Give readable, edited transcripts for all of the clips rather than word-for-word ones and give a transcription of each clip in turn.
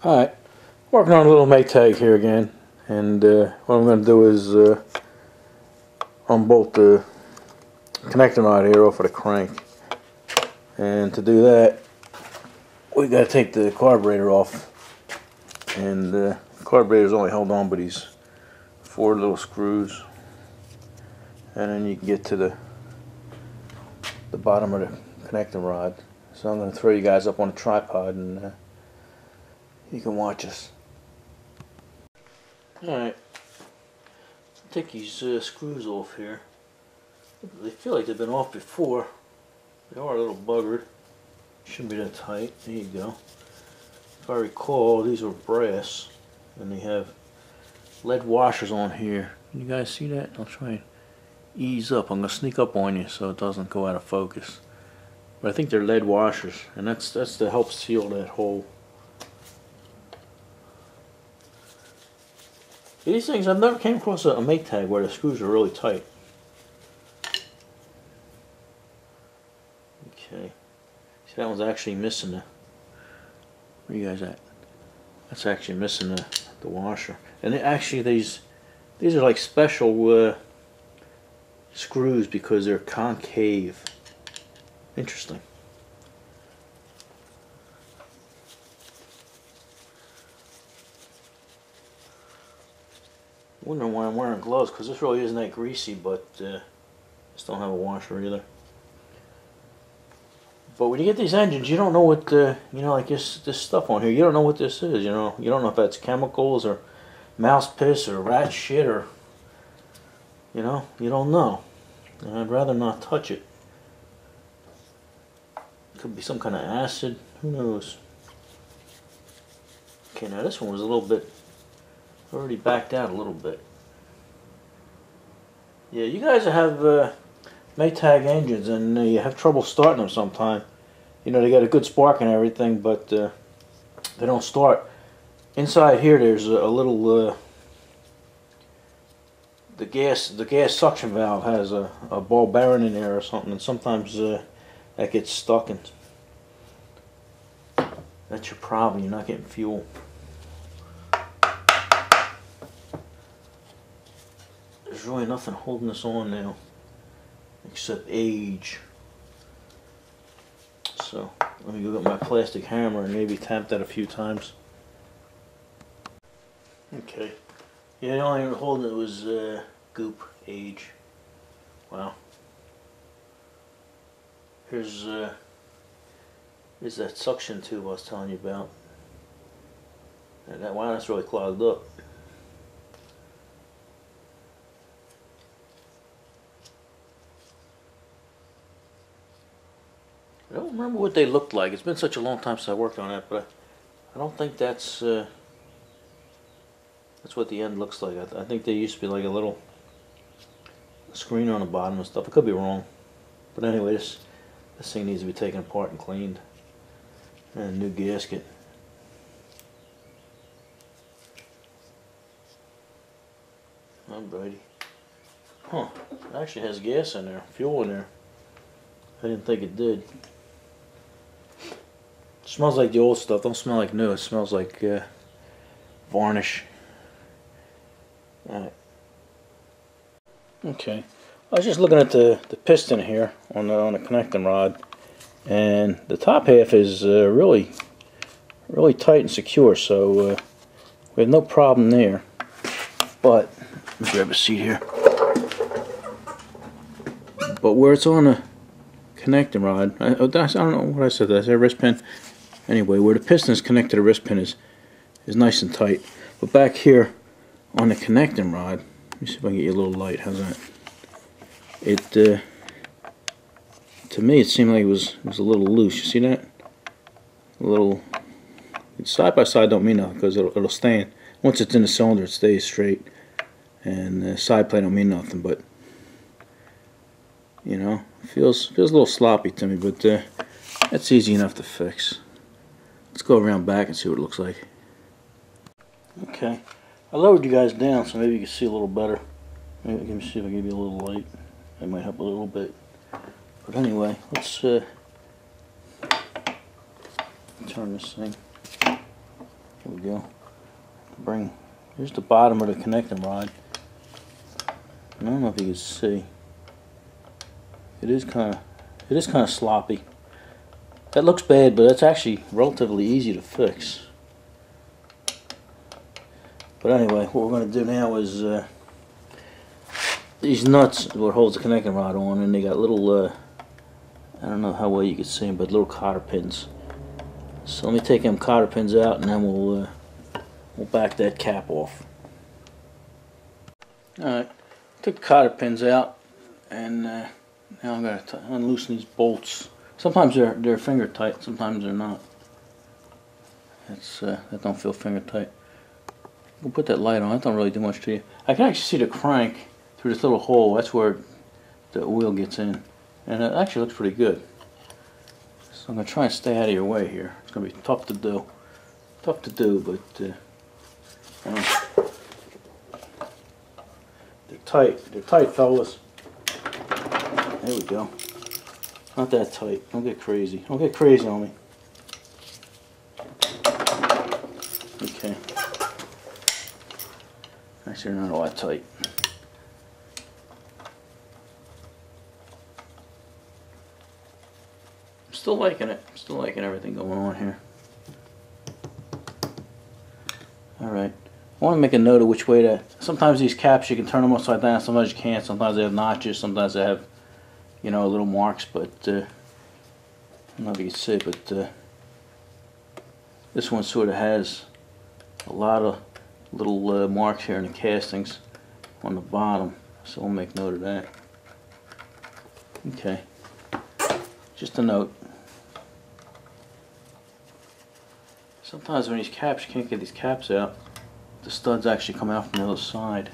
Alright, working on a little Maytag here again, and what I'm going to do is unbolt the connecting rod here off of the crank. And to do that, we got to take the carburetor off, and the carburetor is only held on by these 4 little screws, and then you can get to the bottom of the connecting rod. So I'm going to throw you guys up on a tripod and you can watch us. Alright, take these screws off here. They feel like they've been off before. They are a little buggered. Shouldn't be that tight. There you go. If I recall, these are brass and they have lead washers on here. Can you guys see that? I'll try and ease up. I'm going to sneak up on you so it doesn't go out of focus. But I think they're lead washers, and that's to help seal that hole. These things, I've never came across a Maytag where the screws are really tight. Okay. See, that one's actually missing the... Where are you guys at? That's actually missing the washer. And actually these are like special screws because they're concave. Interesting. Wondering why I'm wearing gloves, because this really isn't that greasy, but just don't have a washer either. But when you get these engines, you don't know what like this stuff on here. You don't know what this is. You don't know if that's chemicals or mouse piss or rat shit or you don't know. And I'd rather not touch it. Could be some kind of acid. Who knows? Okay, now this one was a little bit already backed out a little bit. Yeah, you guys have Maytag engines and you have trouble starting them sometime. They got a good spark and everything, but they don't start. Inside here there's a little the gas suction valve has a ball bearing in there or something, and sometimes that gets stuck, and that's your problem. You're not getting fuel. There's really nothing holding this on now except age. So let me go get my plastic hammer and maybe tap that a few times. Okay. Yeah, the only thing holding it was goop, age. Wow. Here's that suction tube I was telling you about. And wow, that's really clogged up. I don't remember what they looked like. It's been such a long time since I worked on that, but I don't think that's what the end looks like. I think they used to be like a little screen on the bottom and stuff. I could be wrong, but anyway, this thing needs to be taken apart and cleaned, and a new gasket. Alrighty. Huh? It actually has gas in there, fuel in there. I didn't think it did. It smells like the old stuff. Don't smell like new. It smells like varnish. Alright. Okay. I was just looking at the piston here on the connecting rod, and the top half is really tight and secure, so we have no problem there. But let me grab a seat here. But where it's on the connecting rod, I don't know what I said. Did I say wrist pin? Anyway, where the piston is connected to the wrist pin is nice and tight. But back here on the connecting rod, let me see if I can get you a little light. How's that? It to me it seemed like it was a little loose. You see that? A little. Side by side don't mean nothing because it'll stand. Once it's in the cylinder, it stays straight, and the side plate don't mean nothing. But it feels a little sloppy to me. But that's easy enough to fix. Let's go around back and see what it looks like. Okay, I lowered you guys down so maybe you can see a little better. Maybe, let me see if I can give you a little light. That might help a little bit. But anyway, let's turn this thing. There we go. Here's the bottom of the connecting rod. I don't know if you can see. It is kind of sloppy. That looks bad, but it's actually relatively easy to fix. But anyway, what we're going to do now is these nuts, what holds the connecting rod on, and they got little, I don't know how well you can see them, but little cotter pins. So let me take them cotter pins out, and then we'll back that cap off. Alright, took the cotter pins out, and now I'm going to unloosen these bolts. Sometimes they're finger tight, sometimes they're not. That don't feel finger tight. We'll put that light on. That don't really do much to you. I can actually see the crank through this little hole. That's where the wheel gets in, and it actually looks pretty good. So I'm going to try and stay out of your way here. It's going to be tough to do. Tough to do, but they're tight. They're tight, fellas. There we go. Not that tight. Don't get crazy. Don't get crazy on me. Okay. Actually, they're not all that tight. I'm still liking it. I'm still liking everything going on here. Alright. I want to make a note of which way to... Sometimes these caps you can turn them upside down, sometimes you can't. Sometimes they have notches, sometimes they have, you know, little marks, but I don't know if you can see, but this one sort of has a lot of little marks here in the castings on the bottom, so we'll make note of that. Okay, just a note. Sometimes when these caps, you can't get these caps out, the studs actually come out from the other side.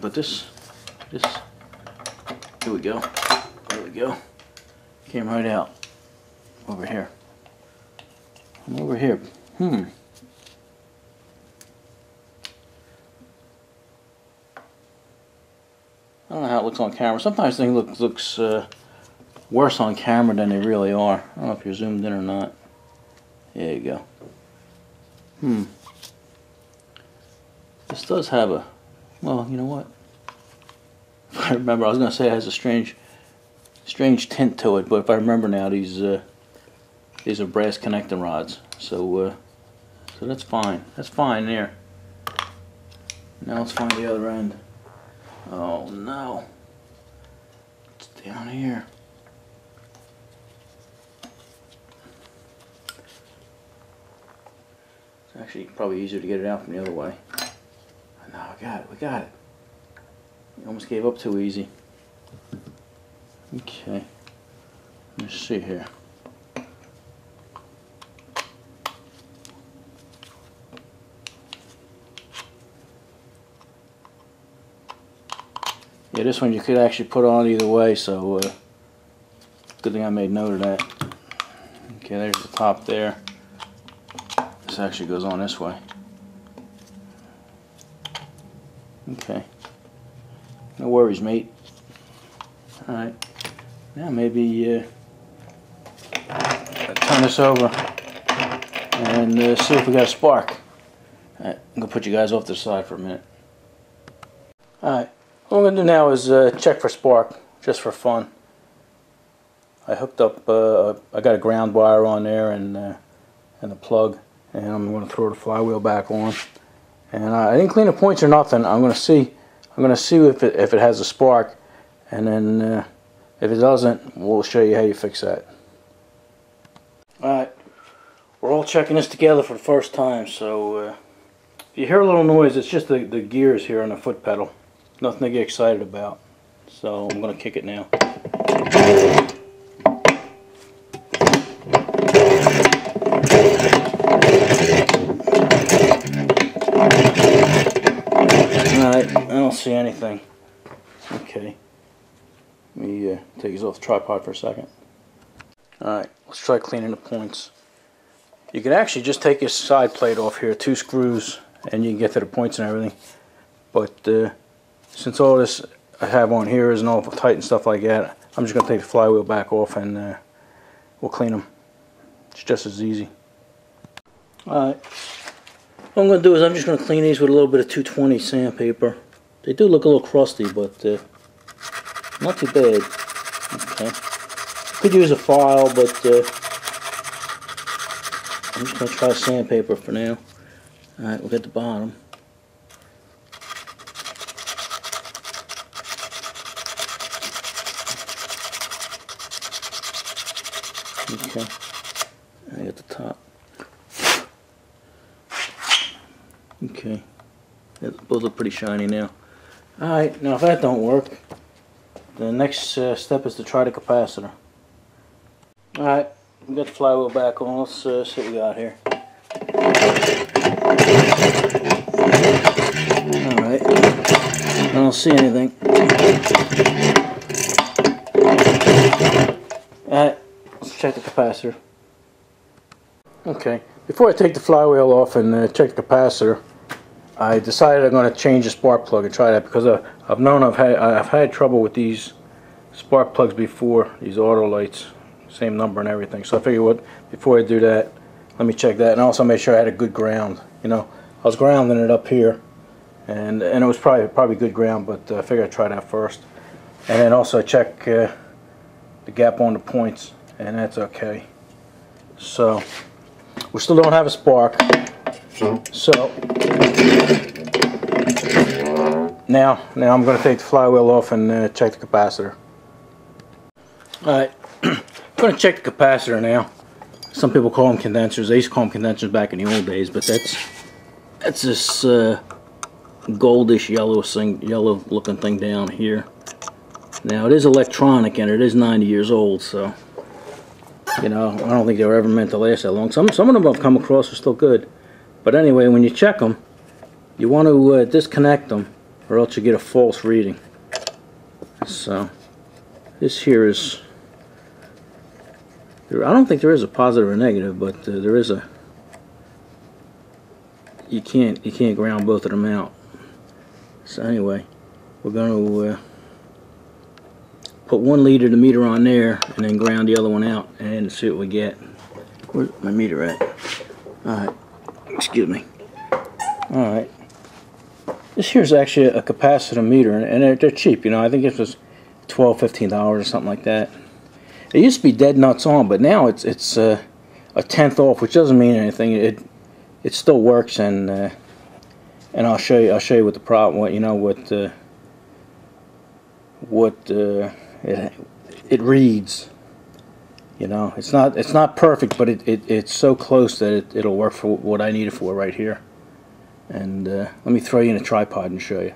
But this, here we go, there we go, came right out, over here. I'm over here, I don't know how it looks on camera. Sometimes things looks worse on camera than they really are. I don't know if you're zoomed in or not. There you go. This does have a, well, you know what? If I remember, I was going to say it has a strange tint to it, but if I remember now, these are brass connecting rods. So that's fine. That's fine there. Now let's find the other end. Oh no, it's down here. It's actually probably easier to get it out from the other way. No, we got it. You almost gave up too easy. Okay, let's see here. Yeah, this one you could actually put on either way, so good thing I made note of that. Okay, there's the top there. This actually goes on this way. Okay. No worries, mate. Alright. Now maybe turn this over and see if we got a spark. Alright, I'm going to put you guys off to the side for a minute. Alright. What I'm going to do now is check for spark, just for fun. I hooked up, I got a ground wire on there and a plug, and I'm going to throw the flywheel back on. And I didn't clean the points or nothing. I'm going to see if it has a spark, and then if it doesn't, we'll show you how you fix that. Alright, we're all checking this together for the first time, so if you hear a little noise, it's just the gears here on the foot pedal. Nothing to get excited about. So I'm going to kick it now. Alright, I don't see anything. Okay. Let me take these off the tripod for a second. Alright, let's try cleaning the points. You can actually just take your side plate off here, 2 screws, and you can get to the points and everything. But since all this I have on here isn't all tight and stuff like that, I'm just going to take the flywheel back off and we'll clean them. It's just as easy. Alright, what I'm going to do is I'm just going to clean these with a little bit of 220 sandpaper. They do look a little crusty, but not too bad. Okay. Could use a file, but I'm just going to try sandpaper for now. Alright, we'll get the bottom. Okay, I got the top. Okay, both look pretty shiny now. Alright, now if that don't work, the next step is to try the capacitor. Alright, we got the flywheel back on. Let's see what we got here. Alright, I don't see anything. Alright, let's check the capacitor. Okay, before I take the flywheel off and check the capacitor, I decided I'm going to change the spark plug and try that, because I've had trouble with these spark plugs before, these auto lights, same number and everything. So I figured, before I do that, let me check that, and also make sure I had a good ground. You know, I was grounding it up here, and it was probably good ground, but I figured I'd try that first, and then also check the gap on the points, and that's okay. So we still don't have a spark. So now I'm going to take the flywheel off and check the capacitor. Alright, I'm going to check the capacitor now. Some people call them condensers. They used to call them condensers back in the old days, but that's this goldish yellow looking thing down here. Now it is electronic and it is 90 years old, so you know, I don't think they were ever meant to last that long. Some of them I've come across are still good. But anyway, when you check them, you want to disconnect them, or else you get a false reading. So this here is, I don't think there is a positive or negative, but there is a, you can't ground both of them out. So anyway, we're going to put one lead of the meter on there and then ground the other one out and see what we get. Where's my meter at? Alright, excuse me. Alright, this here's actually a capacitor meter, and they're cheap, you know. I think it was $12–15 or something like that. It used to be dead nuts on, but now it's a tenth off, which doesn't mean anything. It still works, and I'll show you what the problem, it reads. You know, it's not perfect, but it's so close that it'll work for what I need it for right here. And let me throw you in a tripod and show you.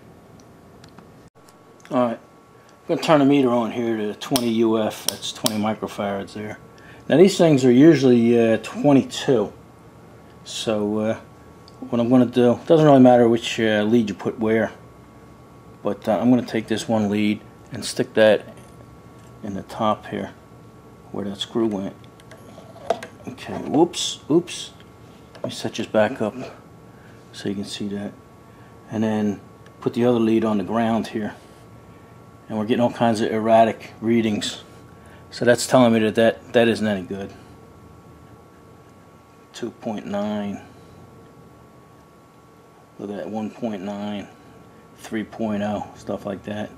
Alright, I'm going to turn the meter on here to 20 UF. That's 20 microfarads there. Now these things are usually 22. So what I'm going to do, doesn't really matter which lead you put where, but I'm going to take this one lead and stick that in the top here where that screw went. Okay, oops. Let me set this back up so you can see that. And then put the other lead on the ground here. And we're getting all kinds of erratic readings. So that's telling me that isn't any good. 2.9. Look at that, 1.9, 3.0, stuff like that.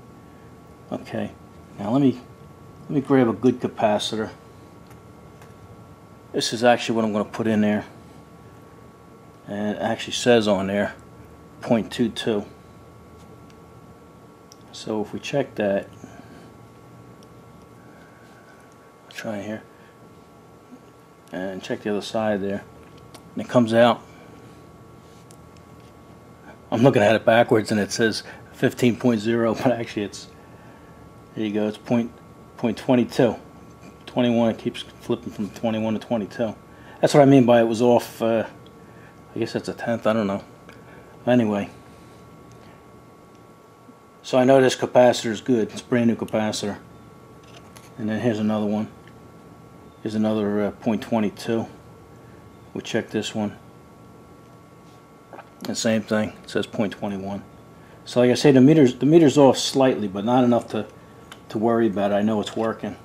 Okay, now let me grab a good capacitor. This is actually what I'm going to put in there, and it actually says on there 0.22. So if we check that, I'll try here and check the other side there, and it comes out. I'm looking at it backwards and it says 15.0, but actually it's, there you go, it's 0.22. 21, it keeps flipping from 21 to 22. That's what I mean by it was off, I guess that's a tenth, I don't know. Anyway, so I know this capacitor is good. It's a brand new capacitor. And then here's another one. Here's another 0.22. We'll check this one. The same thing, it says 0.21. So like I say, the meter's off slightly, but not enough to worry about it. I know it's working.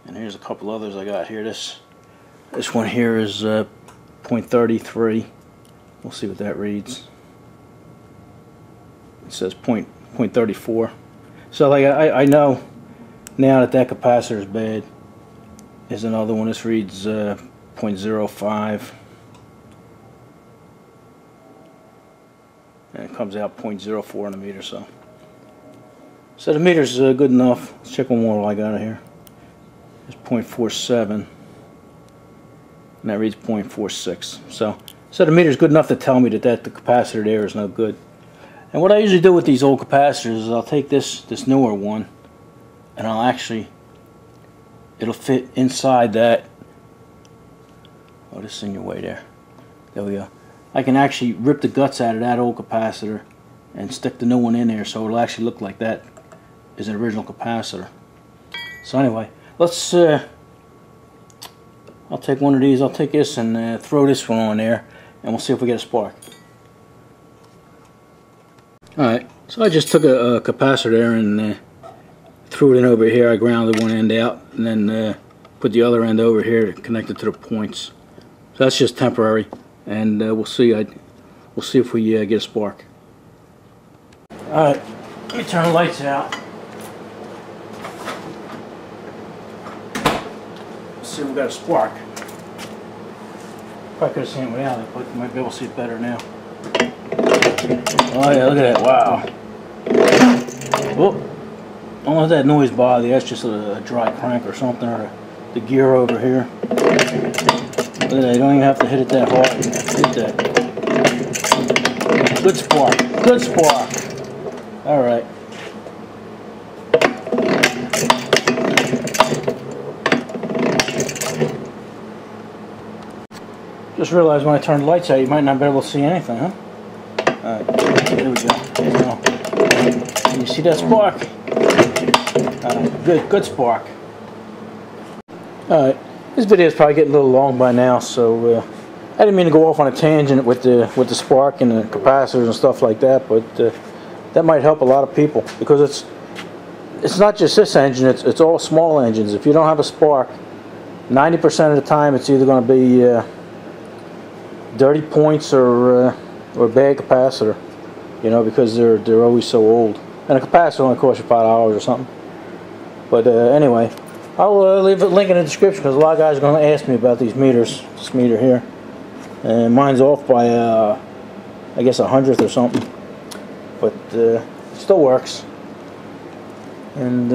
And here's a couple others I got here. This This one here is 0.33. We'll see what that reads. It says 0.34. So like I know now that that capacitor is bad. Here's another one. This reads 0.05. And it comes out 0.04 in the meter. So the meter's good enough. Let's check one more while I got it here. It's 0.47. And that reads 0.46. So the meter's good enough to tell me that the capacitor there is no good. And what I usually do with these old capacitors is I'll take this newer one and I'll actually, it'll fit inside that. Oh, this is in your way there. There we go. I can actually rip the guts out of that old capacitor and stick the new one in there, so it'll actually look like that is an original capacitor. So anyway, let's I'll take one of these. I'll take this and throw this one on there, and we'll see if we get a spark. Alright, so I just took a capacitor there and threw it in over here. I grounded one end out and then put the other end over here to connect it to the points. So that's just temporary, and we'll see if we get a spark. Alright, let me turn the lights out. Let's see if we got a spark. Probably could have seen it without it, but you might be able to see it better now. Oh yeah, look at that, wow. Whoop. Don't let that noise bother you, that's just a dry crank or something, or the gear over here. Look at that, you don't even have to hit it that hard. Hit that. Good spark, good spark. Alright. Just realized when I turn the lights out, you might not be able to see anything, huh? Alright, there we go. There we go. Can you see that spark? Good spark. Alright, this video is probably getting a little long by now, so I didn't mean to go off on a tangent with the spark and the capacitors and stuff like that, but that might help a lot of people, because it's not just this engine, it's all small engines. If you don't have a spark, 90% of the time it's either going to be dirty points or a bad capacitor, you know, because they're always so old. And a capacitor only costs you $5 or something. But anyway, I'll leave a link in the description, because a lot of guys are going to ask me about these meters. This meter here, and mine's off by I guess 100th or something, but it still works. And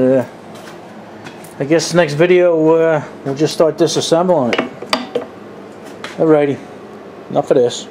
I guess next video we'll just start disassembling it. Alrighty, enough of this.